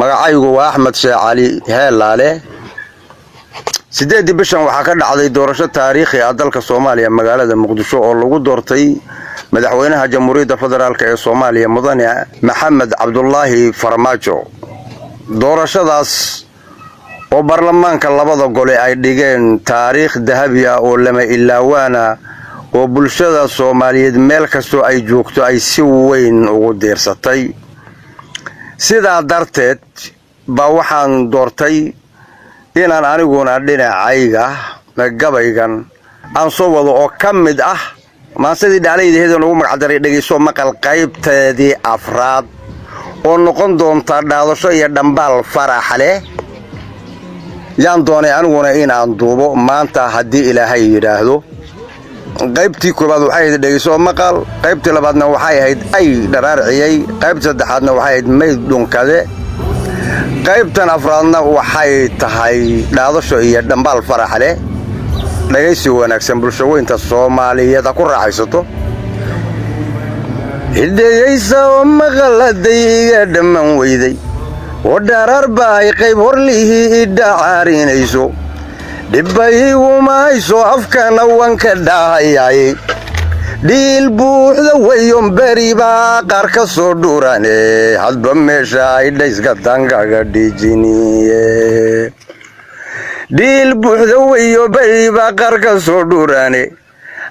magacaygu waa Axmed Sheekh Cali Heelaale sideedii bishan waxa ka dhacday doorasho taariikhi ah dalka Soomaaliya magaalada Muqdisho oo lagu doortay madaxweynaha Jamhuuriyadda Federaalka ee Soomaaliya Mudane Maxamed Cabdullaahi Farmaajo doorashadaas oo baarlamaanka labada gole ay dhigeen taariikh dahabi ah oo lama ilaawana oo bulshada Soomaaliyeed meel kasto ay joogto ay si weyn ugu deersatay sida darteed ba waxaan doortay inaan aniguna dhinacayga gabaygan aan soo wado oo kamid ah maasadii dhacaydeeda ugu magacdaray dhageyso maqal qaybteedii afraad oo noqon doonta dhaadasho iyo dhambaal farax leh yaan doonay aniguna inaan duubo maanta hadii Ilaahay yiraahdo qaybtii koobaad waxay ahayd dhageyso maqal qaybtii labaadna waxay ahayd ay dharaarciyay qaybtii saddexaadna waxay ahayd meyd dhunkade qaybtan afraadna waxay tahay dhaadasho iyo dhambaal farax leh dhageysi wanaagsan bulshooyinka Soomaaliyeed ku raaxaysato hidayeysa oo maqaladayga dhamaan weyday oo dharar baay qayb horlihi idaarinayso dibay uma hayso afkana wanka dhaayay dhiil buuxda wayon bariba qaar ka soo dhurane hadba meesha ay dhayska tangaga dhijiniye dhiil buuxda wayo bariba qaar ka soo dhurane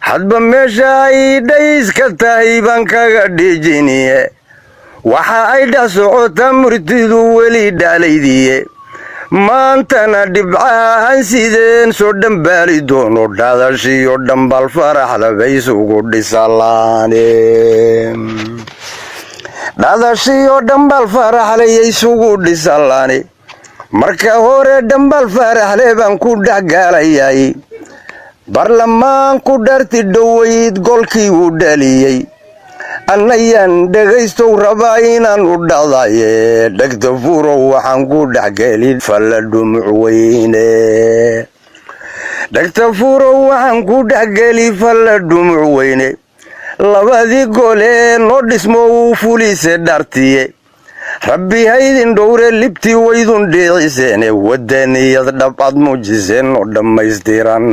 hadba meesha ay dhayska taayban kaga dhijiniye waxa ay dhasocota murtidu weli dhalaydiye maantana dhibcaan sideen soo dhambaali doono dhaadashiyo dhambaal farax labay isugu dhisalaane dhaadashiyo dhambaal farax labay isugu dhisalaane marka hore dhambaal farax leban ku dhaxgalayay baarlamaanku dharti dhaweyd golkii uu dhaliyay anayaan dhageysto rabaa inaan u dhadaye dhagta furo waxaan ku dhaxgelin fala dhumuc weyne dhagta furo waxaan ku dhaxgelin fala dhumuc weyne labadii gole noo dhismo uu fulise dhartiye rabbi haydin dhowre libti waydun dheeciseen wadaniyad dhabad muujiseen oo dhamaystiran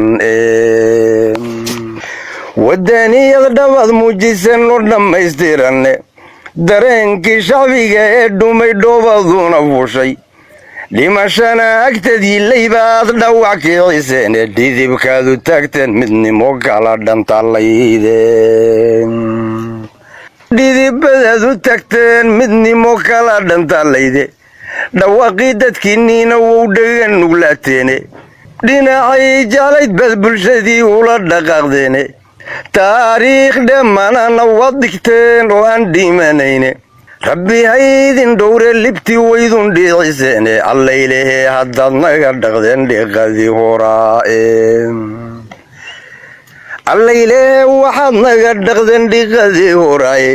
wadaniyad dhabad muujiseen oo dhamaystiran dareenkii shacbiga ee dhumay dhoobaduna fushay dhimashana agtadii laybaad dhawac kiciseen dhidibkaadu taagteen midnimo kala dhantalayde dhidibadaadu tagteen midnimo kala dhantalayde dhawaaqii dadkiinniina wuu dhagan nuglaateene dhinacay jeclayd bad bulshadii ula dhaqaaqdeene taariikh dhammaanana waad dhigteen oo aan dhimanayne rabbi haydin dhowre libtii waydun dhiiciseen allaylehe haddaad naga dhaqdeen dhiqadii horaae allaylehe waxaad naga dhaqdeen dhiqadii horaaye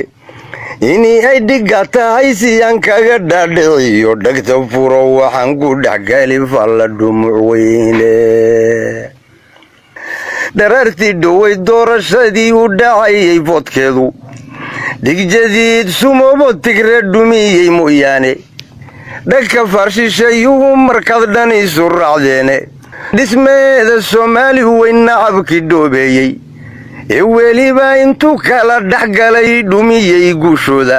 inii ay dhiga tahay siyaan kaga dhaadhiciyo dhagta furo waxaan ku dhaxgali falla dhumuc weyne dharartii dhowey doorashadii u dhacayay foodkeedu dhigjadiid sumoobo tigre dhumiyey mooyaane dhagka faarshishayuhu markaad dhan isu raacdeene dhismeeda Soomaali weyn nacabkii dhoobeeyey ee weliba intuu kala dhaxgalay dhumiyey guushooda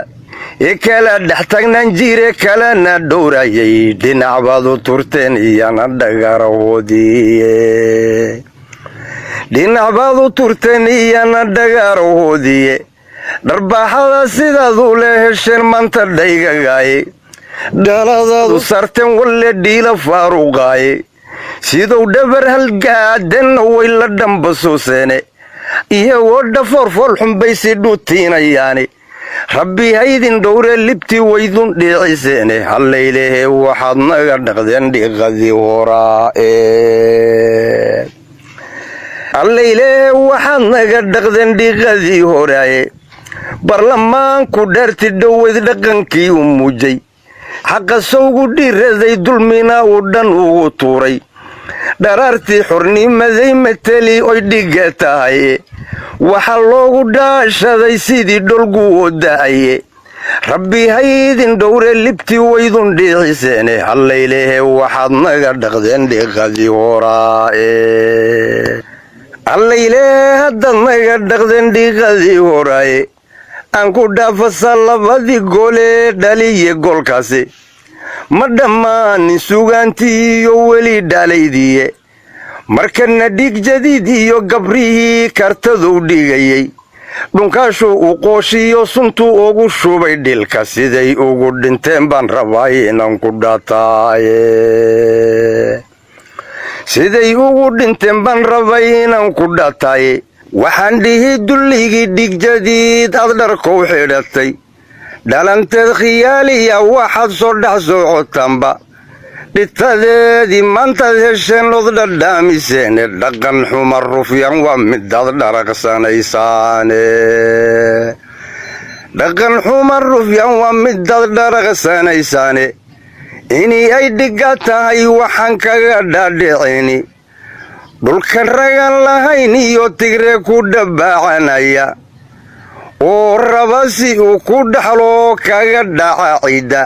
ee kala dhex tagnaan jire kalena dhowrayay dhinacbaadu turteen iyana dhagarahoodiye dhinacbaadu turteen iyana dhagarahoodiye dharbaaxada sidaadu le hesheen maanta dhaygagaaye dhaladaadu sarteen walle dhiila faaruqaaye siduu dhabar halgaadanna way la dhambasooseene iyagoo dhafoor foolxun bay si dhutiinayaane rabbi haydin dhowre libtii waydun dhiiciseene hallaylehe waxaad naga dhaqdeen dhiqadii horaae allaylehe waxaad naga dhaqdeen dhiqadii horaaye baarlamaanku dharti dhaweyd dhaqankii u muujay xaqa sawgu dhiraday dulmina uu dhan ugu tuuray dharaartii xornimaday matali oy dhiga tahay waxa loogu dhaashaday sidii dholgu oo daaye rabbi haydin dhowre libti waydun dhiiciseene hallaylehe waxaad naga dhaqdeen dhiiqadii horaae hallaylehe haddaad naga dhaqdeen dhiiqadii horaaye aan ku dhaafasa labadii goolee dhaliye goolkaasi ma dhammaanin sugaantii iyo weli dhalaydiiye markana dhiig jadiid iyo gabrihii kartaduu dhigayey dhunkaashuu u qooshiyo suntuu ugu shubay dhilka siday ugu dhinteen baan rabaa inaan ku dhaataaye siday ugu dhinteen baan rabay inaan ku dhaataaye waxaan dhihi dulligii dhiig jadiid aad dharkow xidhatay dhalanteed khiyaaliya waxaad soo dhex socotaanba dhitadeedii maantaad hesheen lood dhadhaamiseene dhaqan xuma rufyan waa midaad dharaqsanaysaane dhaqan xuma rufyan waa midaad dharaqsanaysaane inii ay dhiga tahay waxaan kaga dhaadhicini dhulkan ragan lahayn iyo tigre ku dhabbaacanaya oo raba si uu ku dhaxlo kaga dhaca cidda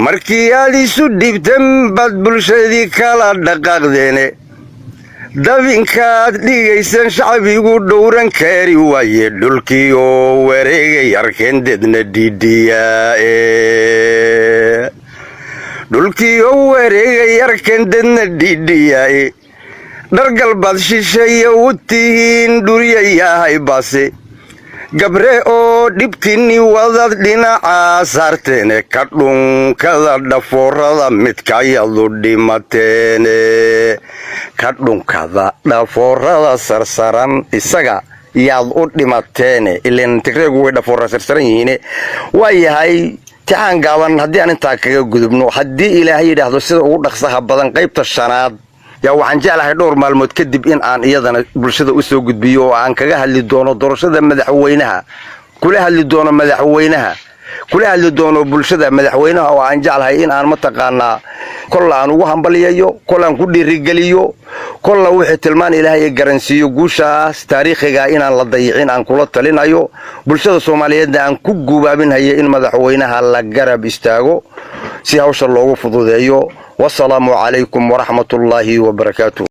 markii aad isu dhibteen baad bulshadii kala dhaqaaqdeene dabinkaad dhigayseen shacbigu dhowran kari waaye dhulkii oo wareegay arkeen deedna dhiidhiyaae dhulkii oo wareegay arkeen deedna dhiidhiyaae dhargalbaad shisheeye u tihiin dhuryayahay baase gabre oo dhibkiinni wadaad dhinacaa saarteene ka dhunkada dhafoorada midkayadu dhimateene ka dhunkada dhafoorada sarsaran isaga yaad u dhimateene ileen tigreegu way dhafoora sarsaran yihiine waa yahay tixaan gaaban haddii aan intaa kaga gudubno haddii ilaahay yidhaahdo sida ugu dhaqsaha badan qaybta shanaad yaa waxaan jeclahay dhowr maalmood kadib in aan iyadana bulshada u soo gudbiyo oo aan kaga hadli doono doorashada madaxweynaha kula hadli doono bulshada madaxweynaha oo aan jeclahay in aan mataqaanaa kolla aan ugu hambaliyayo kolla aan ku dhiirigeliyo kolla wixii tilmaan ilaahay garansiiyo guushaas taariikhiga inaan la dayicin aan kula talinayo bulshada Soomaaliyeedna aan ku gubaabinhayo in madaxweynaha la garab istaago si hawsha loogu fududeeyo والسلام عليكم ورحمة الله وبركاته.